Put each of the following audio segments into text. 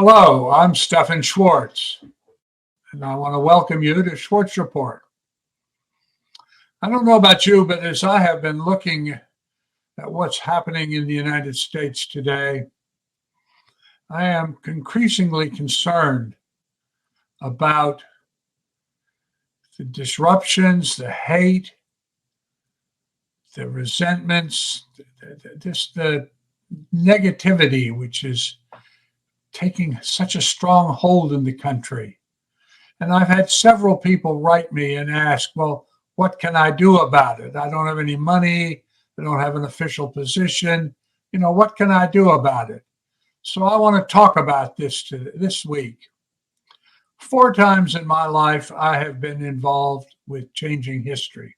Hello, I'm Stephan Schwartz, and I want to welcome you to Schwartz Report. I don't know about you, but as I have been looking at what's happening in the United States today, I am increasingly concerned about the disruptions, the hate, the resentments, just the negativity, which is taking such a strong hold in the country. And I've had several people write me and ask, well, what can I do about it? I don't have any money. I don't have an official position. What can I do about it? So I want to talk about this week. 4 times in my life, I have been involved with changing history.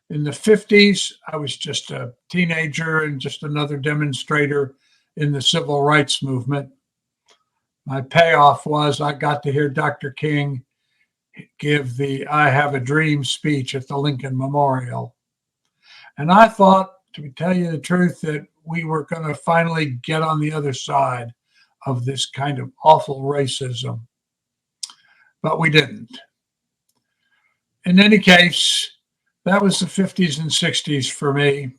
In the 50s, I was just a teenager and just another demonstrator in the civil rights movement. My payoff was I got to hear Dr. King give the I Have a Dream speech at the Lincoln Memorial. And I thought, to tell you the truth, that we were going to finally get on the other side of this kind of awful racism. But we didn't. In any case, that was the 50s and 60s for me.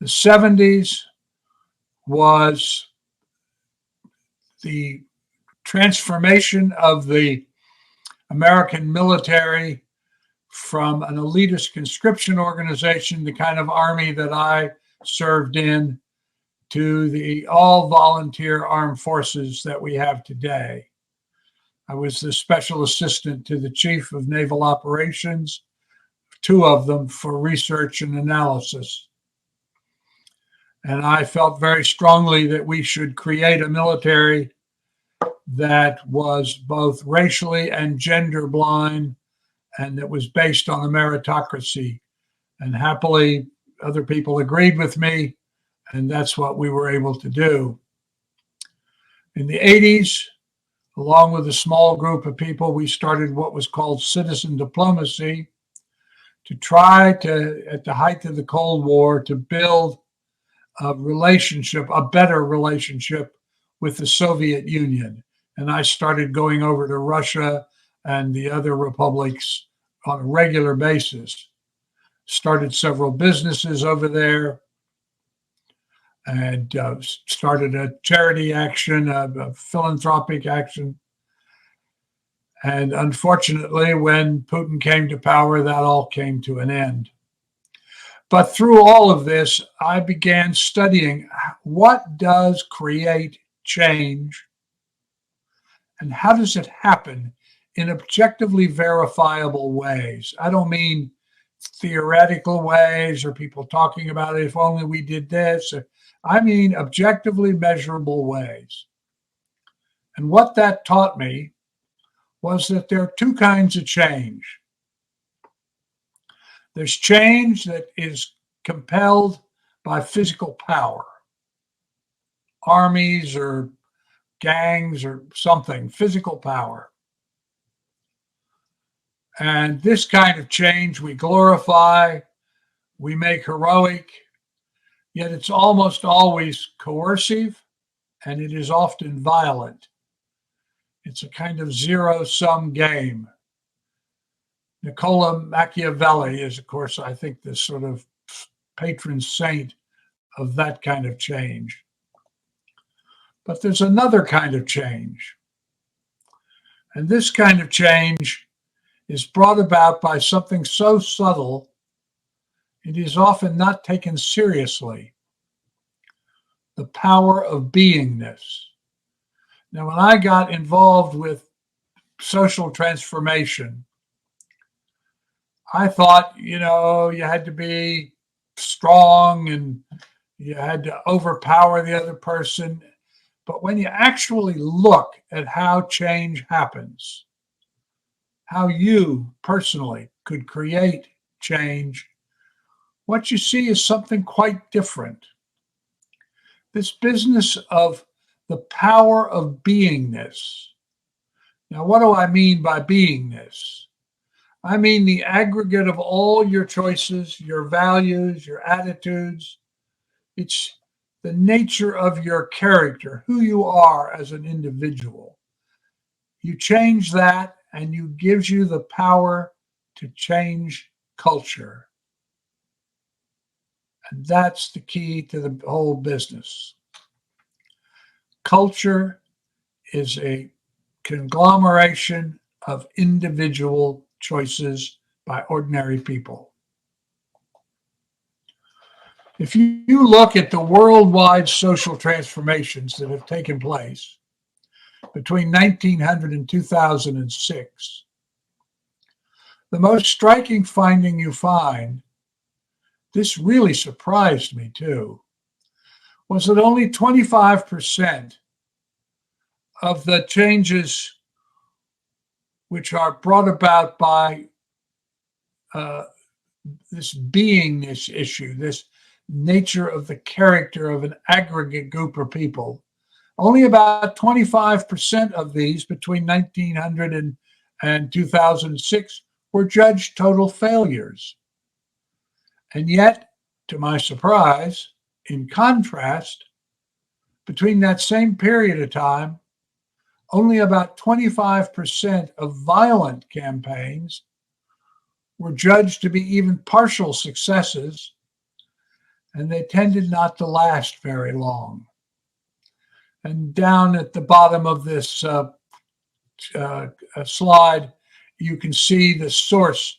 The 70s was the transformation of the American military from an elitist conscription organization, the kind of army that I served in, to the all-volunteer armed forces that we have today. I was the special assistant to the chief of naval operations, 2 of them for research and analysis. And I felt very strongly that we should create a military that was both racially and gender blind, and that was based on a meritocracy. And happily, other people agreed with me, and that's what we were able to do. In the 80s, along with a small group of people, we started what was called citizen diplomacy to try to, at the height of the Cold War, to build a relationship, a better relationship with the Soviet Union. And I started going over to Russia and the other republics on a regular basis. Started several businesses over there and started a charity action, a philanthropic action. And unfortunately, when Putin came to power, that all came to an end. But through all of this, I began studying what does create change and how does it happen in objectively verifiable ways. I don't mean theoretical ways or people talking about it, if only we did this. I mean objectively measurable ways. And what that taught me was that there are 2 kinds of change. There's change that is compelled by physical power, armies or gangs or something, physical power. And this kind of change we glorify, we make heroic, yet it's almost always coercive, and it is often violent. It's a kind of zero-sum game. Niccolo Machiavelli is, of course, I think, the sort of patron saint of that kind of change. But there's another kind of change. And this kind of change is brought about by something so subtle, it is often not taken seriously. The power of beingness. Now, when I got involved with social transformation, I thought, you had to be strong and you had to overpower the other person. But when you actually look at how change happens, how you personally could create change, what you see is something quite different. This business of the power of beingness. Now, what do I mean by beingness? I mean the aggregate of all your choices, your values, your attitudes. It's the nature of your character, who you are as an individual. You change that, and it gives you the power to change culture. And that's the key to the whole business. Culture is a conglomeration of individual choices by ordinary people. If you look at the worldwide social transformations that have taken place between 1900 and 2006, the most striking finding you find, this really surprised me too, was that only 25% of the changes which are brought about by this beingness issue, this nature of the character of an aggregate group of people, only about 25% of these between 1900 and 2006 were judged total failures. And yet, to my surprise, in contrast, between that same period of time, only about 25% of violent campaigns were judged to be even partial successes, and they tended not to last very long. And down at the bottom of this slide, you can see the source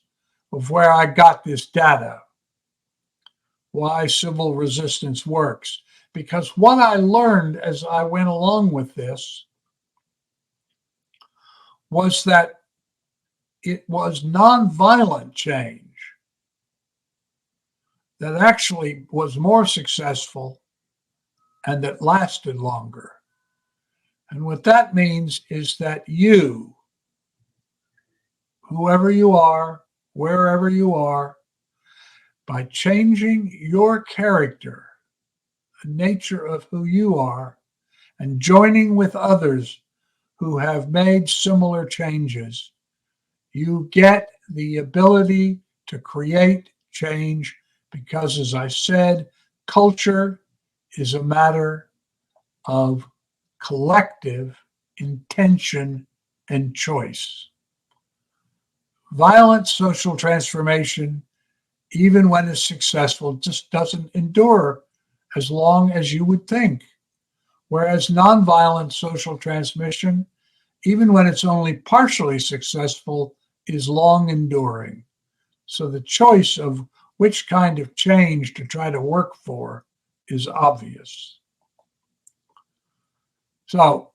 of where I got this data, why civil resistance works. Because what I learned as I went along with this was that it was nonviolent change that actually was more successful and that lasted longer. And what that means is that you, whoever you are, wherever you are, by changing your character, the nature of who you are, and joining with others who have made similar changes, you get the ability to create change because, as I said, culture is a matter of collective intention and choice. Violent social transformation, even when it's successful, just doesn't endure as long as you would think. Whereas nonviolent social transmission, even when it's only partially successful, is long enduring. So the choice of which kind of change to try to work for is obvious. So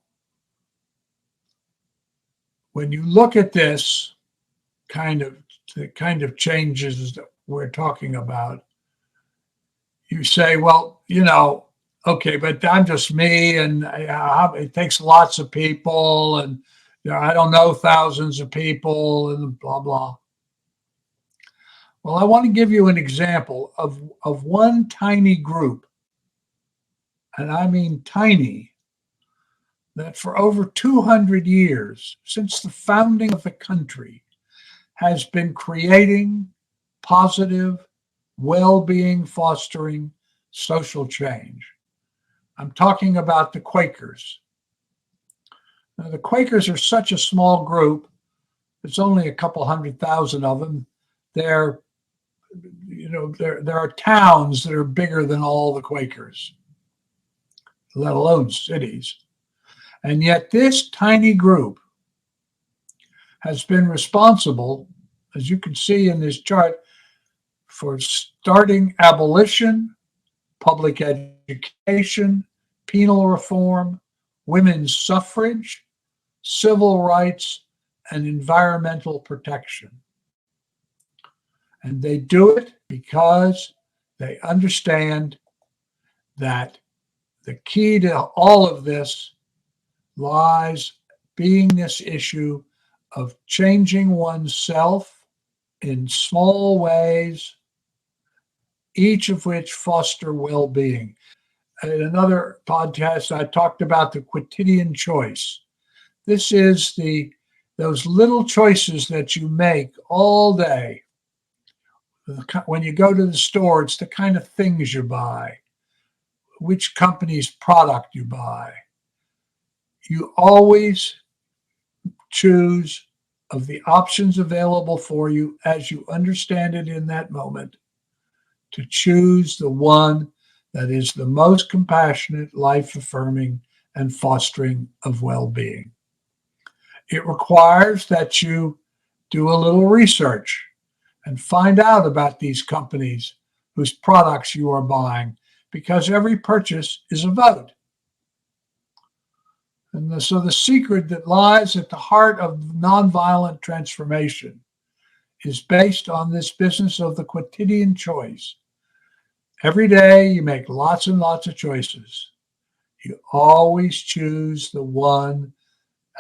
when you look at this the kind of changes that we're talking about, you say, well, okay, but I'm just me, and it takes lots of people, and I don't know thousands of people, and blah, blah. Well, I want to give you an example of one tiny group, and I mean tiny, that for over 200 years, since the founding of the country, has been creating positive, well-being fostering social change. I'm talking about the Quakers. Now, the Quakers are such a small group. There's only a couple 100,000 of them. There are towns that are bigger than all the Quakers, let alone cities. And yet this tiny group has been responsible, as you can see in this chart, for starting abolition, public education, penal reform, women's suffrage, civil rights, and environmental protection. And they do it because they understand that the key to all of this lies being this issue of changing oneself in small ways, each of which foster well-being. In another podcast, I talked about the quotidian choice. This is those little choices that you make all day. When you go to the store, it's the kind of things you buy. which company's product you buy, you always choose of the options available for you as you understand it in that moment, to choose the one that is the most compassionate, life-affirming, and fostering of well-being. It requires that you do a little research and find out about these companies whose products you are buying, because every purchase is a vote. And so the secret that lies at the heart of nonviolent transformation is based on this business of the quotidian choice. Every day you make lots and lots of choices. You always choose the one,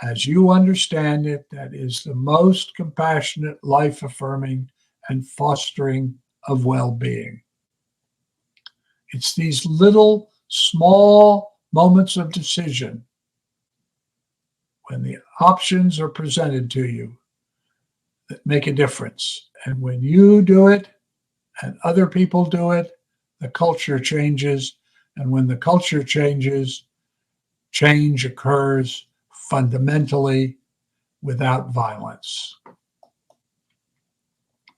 as you understand it, that is the most compassionate, life-affirming, and fostering of well-being. It's these little, small moments of decision when the options are presented to you that make a difference. And when you do it and other people do it, the culture changes. And when the culture changes, change occurs fundamentally without violence.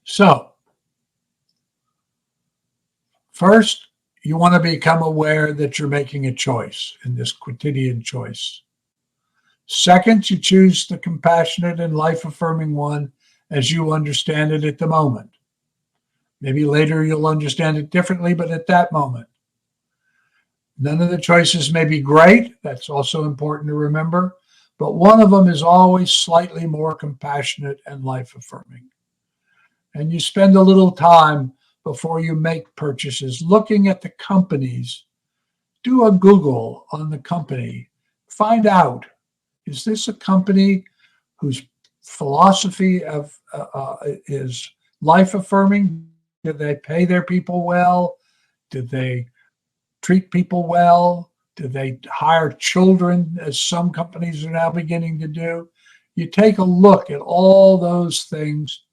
So, first, you want to become aware that you're making a choice in this quotidian choice. Second, you choose the compassionate and life-affirming one as you understand it at the moment. Maybe later you'll understand it differently, but at that moment. None of the choices may be great. That's also important to remember. But one of them is always slightly more compassionate and life-affirming. And you spend a little time before you make purchases looking at the companies. Do a Google on the company. Find out, is this a company whose philosophy is life-affirming? Do they pay their people well? Do they treat people well? Do they hire children, as some companies are now beginning to do? You take a look at all those things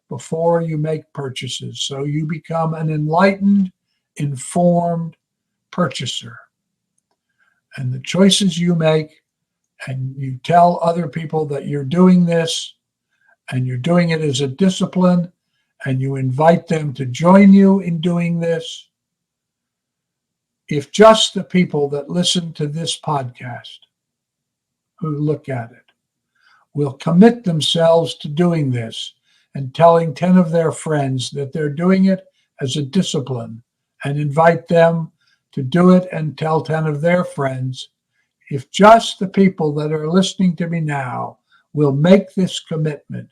before you make purchases, so you become an enlightened, informed purchaser. And the choices you make, and you tell other people that you're doing this, and you're doing it as a discipline, and you invite them to join you in doing this. If just the people that listen to this podcast, who look at it, will commit themselves to doing this and telling 10 of their friends that they're doing it as a discipline, and invite them to do it and tell 10 of their friends, if just the people that are listening to me now will make this commitment,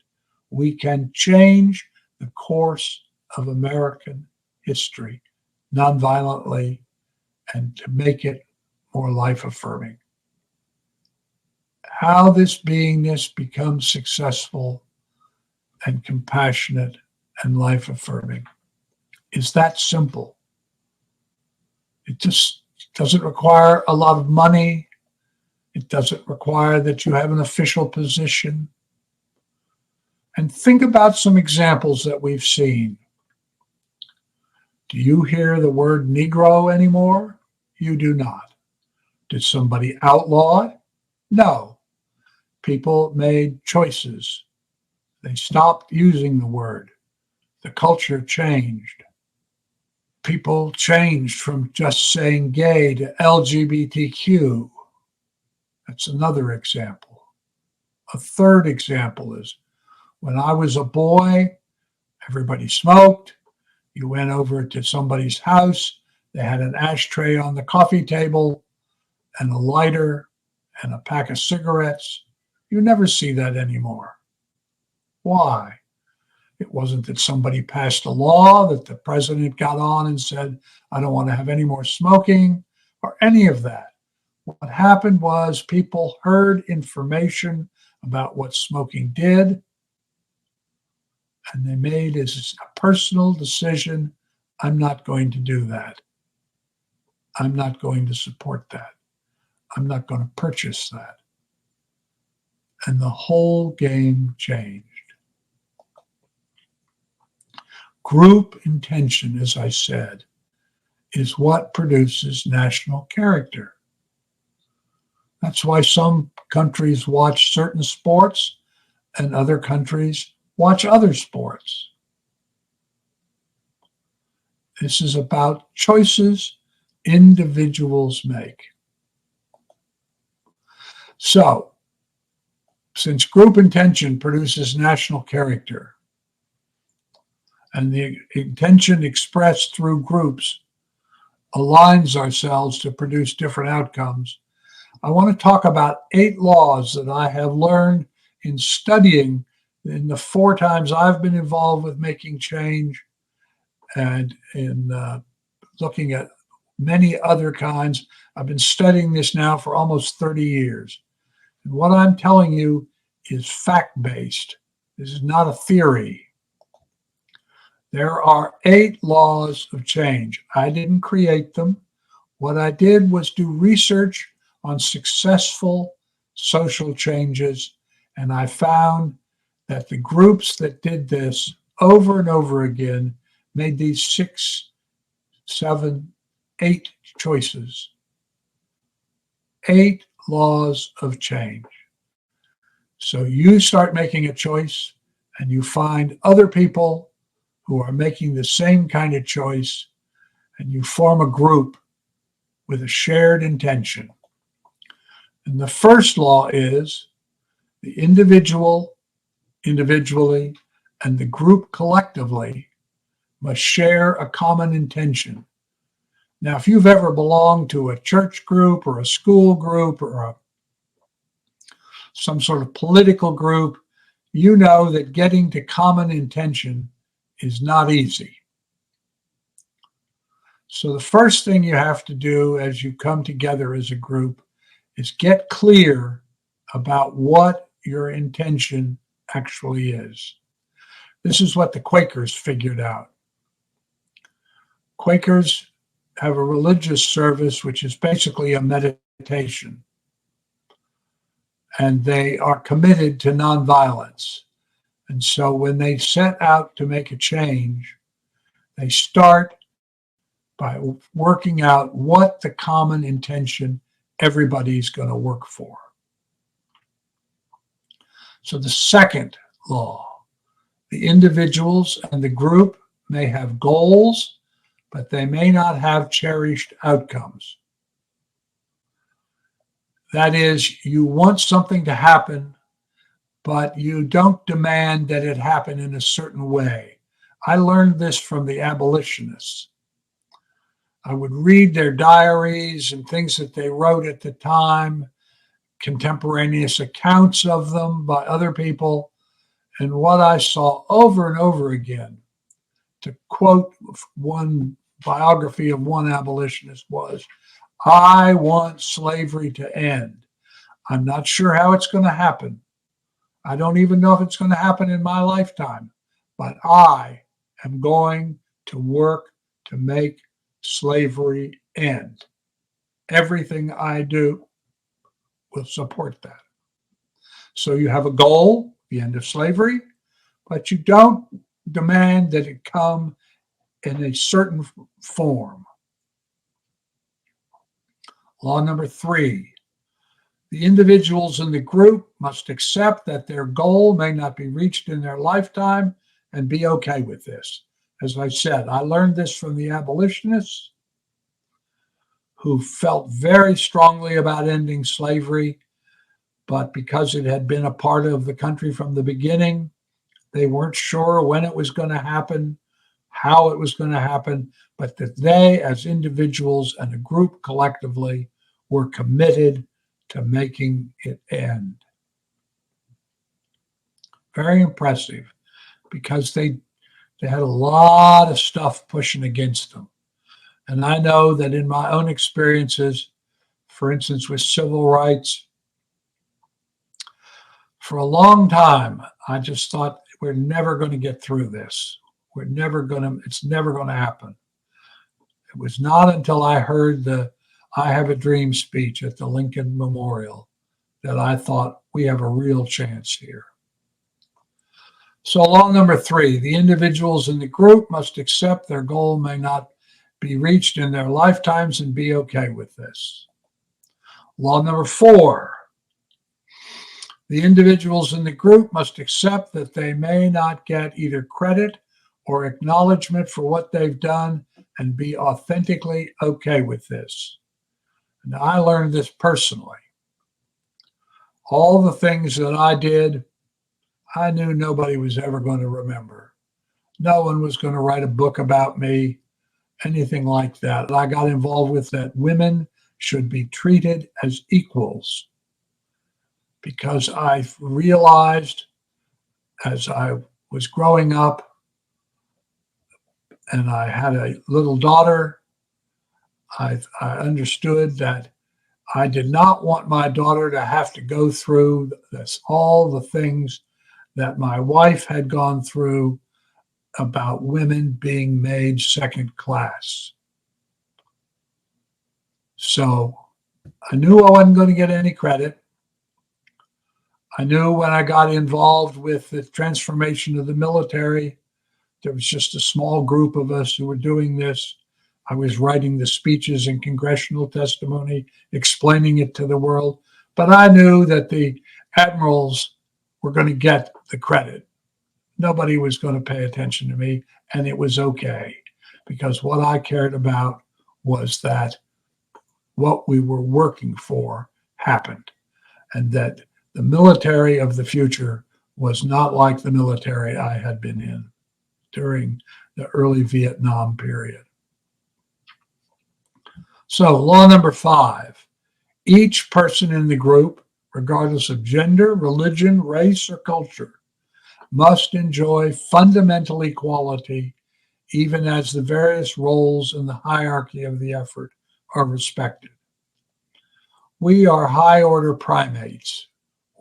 we can change the course of American history nonviolently and to make it more life-affirming. How this beingness becomes successful and compassionate and life-affirming is that simple. It just doesn't require a lot of money. It doesn't require that you have an official position. And think about some examples that we've seen. Do you hear the word Negro anymore? You do not. Did somebody outlaw it? No. People made choices. They stopped using the word. The culture changed. People changed from just saying gay to LGBTQ. That's another example. A third example is when I was a boy, everybody smoked. You went over to somebody's house. They had an ashtray on the coffee table and a lighter and a pack of cigarettes. You never see that anymore. Why? It wasn't that somebody passed a law, that the president got on and said, I don't want to have any more smoking, or any of that. What happened was people heard information about what smoking did, and they made as a personal decision, I'm not going to do that. I'm not going to support that. I'm not going to purchase that. And the whole game changed. Group intention, as I said, is what produces national character. That's why some countries watch certain sports and other countries watch other sports. This is about choices individuals make. So, since group intention produces national character, and the intention expressed through groups aligns ourselves to produce different outcomes, I want to talk about 8 laws that I have learned in studying in the 4 times I've been involved with making change, and in looking at many other kinds. I've been studying this now for almost 30 years. And what I'm telling you is fact-based. This is not a theory. There are 8 laws of change. I didn't create them. What I did was do research on successful social changes, and I found that the groups that did this over and over again made these 6, 7, 8 choices. 8 laws of change. So you start making a choice, and you find other people who are making the same kind of choice, and you form a group with a shared intention. And the first law is the individual individually and the group collectively must share a common intention. Now, if you've ever belonged to a church group or a school group or some sort of political group, you know that getting to common intention is not easy. So the first thing you have to do as you come together as a group is get clear about what your intention actually is. This is what the Quakers figured out. Quakers have a religious service which is basically a meditation, and they are committed to nonviolence. And so when they set out to make a change, they start by working out what the common intention everybody's going to work for. So the second law, the individuals and the group may have goals, but they may not have cherished outcomes. That is, you want something to happen, but you don't demand that it happen in a certain way. I learned this from the abolitionists. I would read their diaries and things that they wrote at the time, contemporaneous accounts of them by other people. And what I saw over and over again, to quote one biography of one abolitionist, was, I want slavery to end. I'm not sure how it's going to happen. I don't even know if it's going to happen in my lifetime, but I am going to work to make slavery end. Everything I do will support that. So you have a goal, the end of slavery, but you don't demand that it come in a certain form. Law number 3, the individuals in the group must accept that their goal may not be reached in their lifetime and be okay with this. As I said, I learned this from the abolitionists who felt very strongly about ending slavery, but because it had been a part of the country from the beginning, they weren't sure when it was going to happen, how it was going to happen, but that they, as individuals and a group collectively, were committed to making it end. Very impressive, because they had a lot of stuff pushing against them. And I know that in my own experiences, for instance, with civil rights, for a long time, I just thought we're never going to get through this. It's never going to happen. It was not until I heard the I Have a Dream speech at the Lincoln Memorial that I thought we have a real chance here. So law number 3, the individuals in the group must accept their goal may not be reached in their lifetimes and be okay with this. Law number 4, the individuals in the group must accept that they may not get either credit or acknowledgement for what they've done and be authentically okay with this. And I learned this personally. All the things that I did, I knew nobody was ever going to remember. No one was going to write a book about me, anything like that. I got involved with that women should be treated as equals, because I realized as I was growing up and I had a little daughter, I understood that I did not want my daughter to have to go through this, all the things that my wife had gone through about women being made second class. So I knew I wasn't going to get any credit. I knew when I got involved with the transformation of the military, there was just a small group of us who were doing this. I was writing the speeches and congressional testimony, explaining it to the world. But I knew that the admirals were going to get the credit. Nobody was going to pay attention to me, and it was okay, because what I cared about was that what we were working for happened, and that the military of the future was not like the military I had been in during the early Vietnam period. So, law number 5, each person in the group, regardless of gender, religion, race, or culture, must enjoy fundamental equality, even as the various roles in the hierarchy of the effort are respected. We are high-order primates.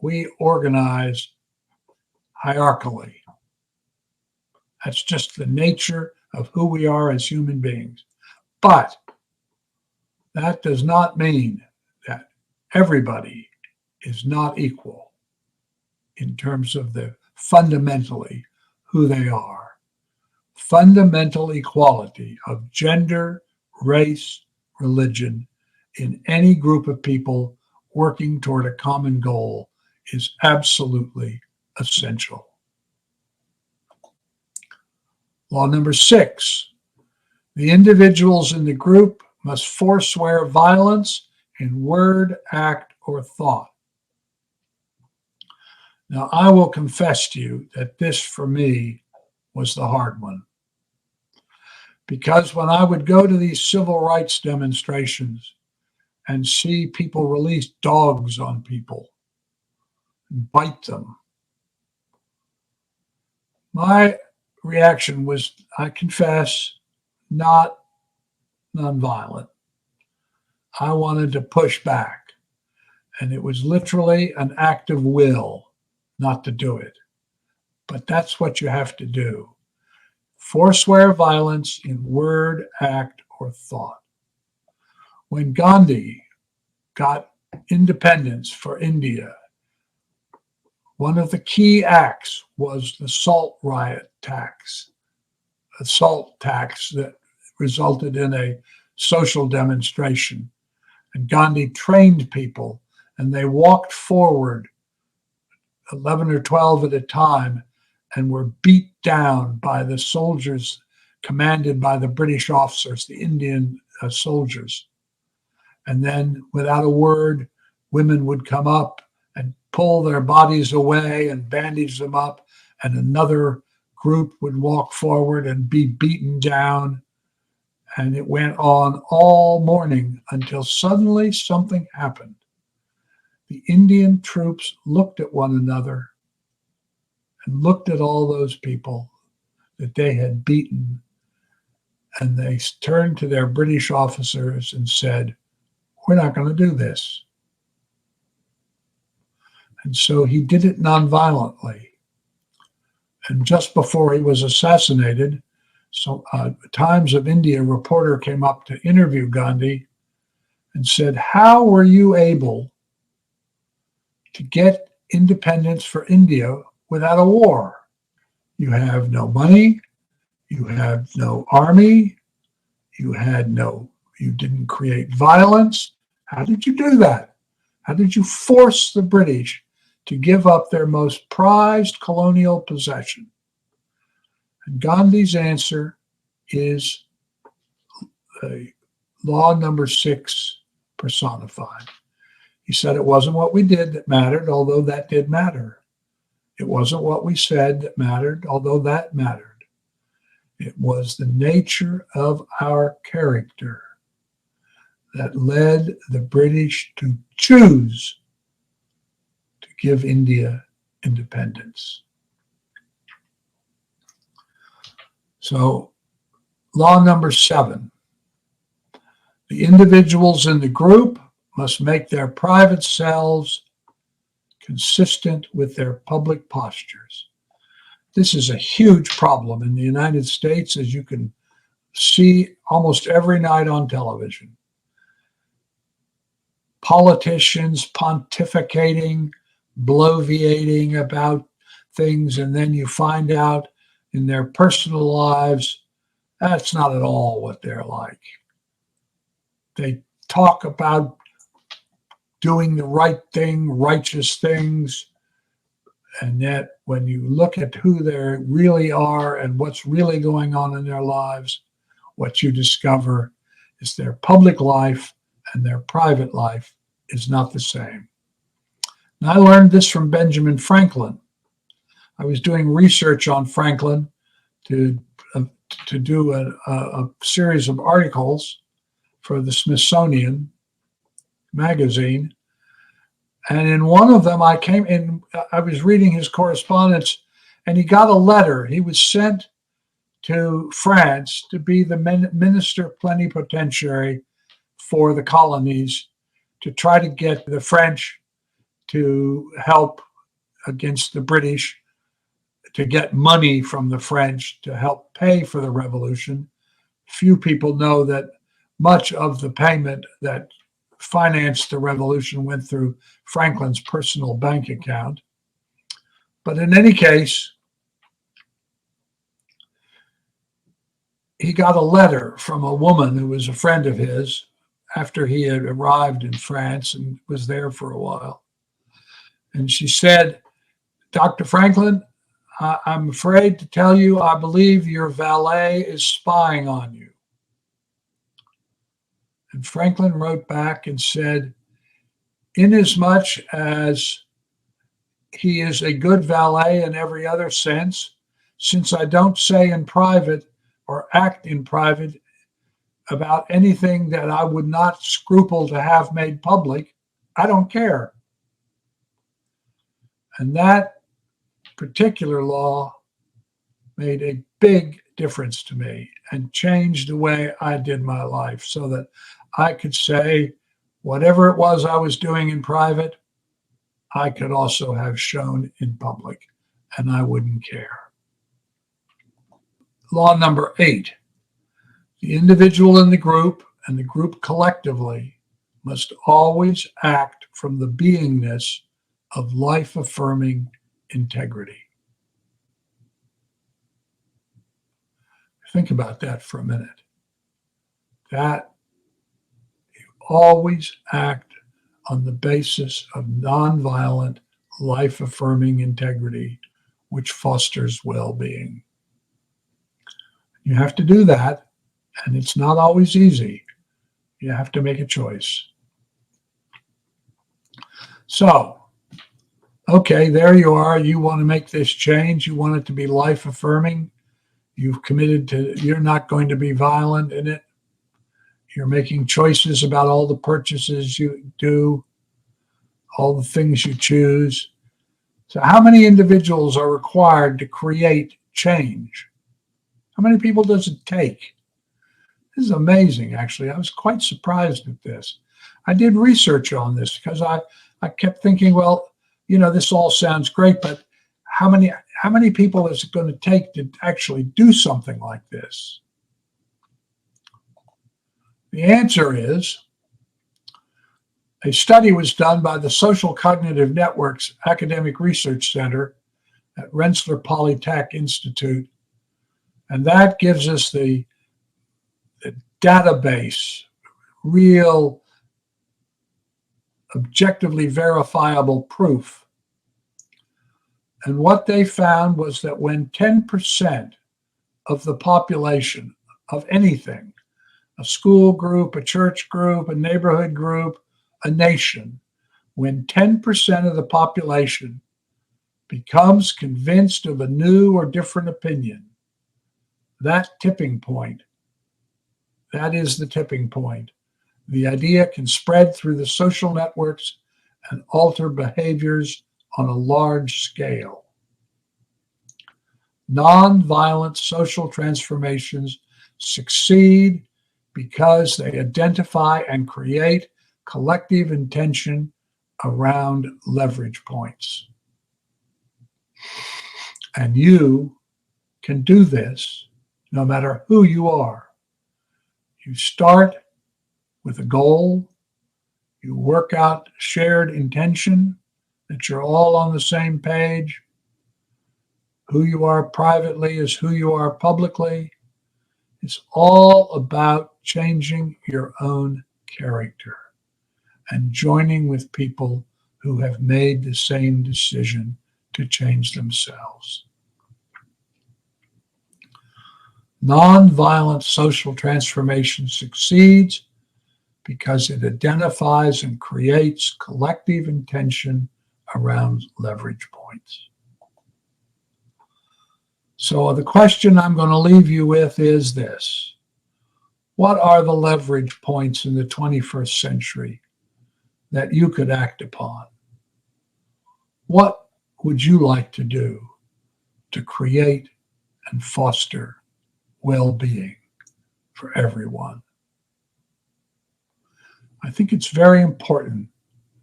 We organize hierarchically. That's just the nature of who we are as human beings. But that does not mean that everybody is not equal in terms of the fundamentally who they are. Fundamental equality of gender, race, religion in any group of people working toward a common goal is absolutely essential. Law number 6, the individuals in the group must forswear violence in word, act, or thought. Now, I will confess to you that this, for me, was the hard one. Because when I would go to these civil rights demonstrations and see people release dogs on people and bite them, my reaction was, I confess, not nonviolent. I wanted to push back. And it was literally an act of will not to do it. But that's what you have to do. Forswear violence in word, act, or thought. When Gandhi got independence for India, one of the key acts was the salt riot tax, a salt tax that resulted in a social demonstration. And Gandhi trained people, and they walked forward 11 or 12 at a time and were beat down by the soldiers commanded by the British officers, the Indian soldiers. And then, without a word, women would come up and pull their bodies away and bandage them up, and another group would walk forward and be beaten down. And it went on all morning until suddenly something happened. The Indian troops looked at one another and looked at all those people that they had beaten, and they turned to their British officers and said, "We're not going to do this." And so he did it nonviolently. And just before he was assassinated, Times of India reporter came up to interview Gandhi and said, "How were you able to get independence for India without a war? You have no money, you have no army, You didn't create violence. How did you do that? How did you force the British to give up their most prized colonial possession? And Gandhi's answer is law number 6 personified. He said it wasn't what we did that mattered, although that did matter. It wasn't what we said that mattered, although that mattered. It was the nature of our character that led the British to choose to give India independence. So, law number 7. The individuals in the group must make their private selves consistent with their public postures. This is a huge problem in the United States, as you can see almost every night on television. Politicians pontificating, bloviating about things, and then you find out in their personal lives, that's not at all what they're like. They talk about doing the right thing, righteous things, and yet when you look at who they really are and what's really going on in their lives, what you discover is their public life and their private life is not the same. And I learned this from Benjamin Franklin. I was doing research on Franklin to do a series of articles for the Smithsonian magazine. And in one of them, I was reading his correspondence, and he got a letter. He was sent to France to be the minister plenipotentiary for the colonies, to try to get the French to help against the British, to get money from the French to help pay for the revolution. Few people know that much of the payment that financed the revolution went through Franklin's personal bank account. But in any case, he got a letter from a woman who was a friend of his after he had arrived in France and was there for a while. And she said, "Dr. Franklin, I'm afraid to tell you, I believe your valet is spying on you." And Franklin wrote back and said, "Inasmuch as he is a good valet in every other sense, since I don't say in private or act in private about anything that I would not scruple to have made public, I don't care." And that particular law made a big difference to me and changed the way I did my life, so that I could say whatever it was I was doing in private, I could also have shown in public, and I wouldn't care. Law number 8. The individual in the group and the group collectively must always act from the beingness of life-affirming integrity. Think about that for a minute. That you always act on the basis of nonviolent, life-affirming integrity, which fosters well-being. You have to do that, and it's not always easy. You have to make a choice. So, okay, there you are. You want to make this change. You want it to be life-affirming. You've committed to, you're not going to be violent in it. You're making choices about all the purchases you do, all the things you choose. So how many individuals are required to create change? How many people does it take? This is amazing, actually. I was quite surprised at this. I did research on this because I kept thinking, well, this all sounds great, but how many people is it going to take to actually do something like this? The answer is, a study was done by the Social Cognitive Networks Academic Research Center at Rensselaer Polytech Institute, and that gives us the database, real objectively verifiable proof. And what they found was that when 10% of the population of anything, a school group, a church group, a neighborhood group, a nation, when 10% of the population becomes convinced of a new or different opinion, that tipping point, that is the tipping point. The idea can spread through the social networks and alter behaviors on a large scale. Nonviolent social transformations succeed because they identify and create collective intention around leverage points. And you can do this no matter who you are. You start with a goal, you work out shared intention, that you're all on the same page. Who you are privately is who you are publicly. It's all about changing your own character and joining with people who have made the same decision to change themselves. Nonviolent social transformation succeeds because it identifies and creates collective intention around leverage points. So the question I'm going to leave you with is this: what are the leverage points in the 21st century that you could act upon? What would you like to do to create and foster well-being for everyone? I think it's very important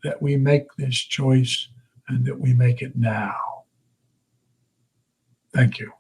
that we make this choice and that we make it now. Thank you.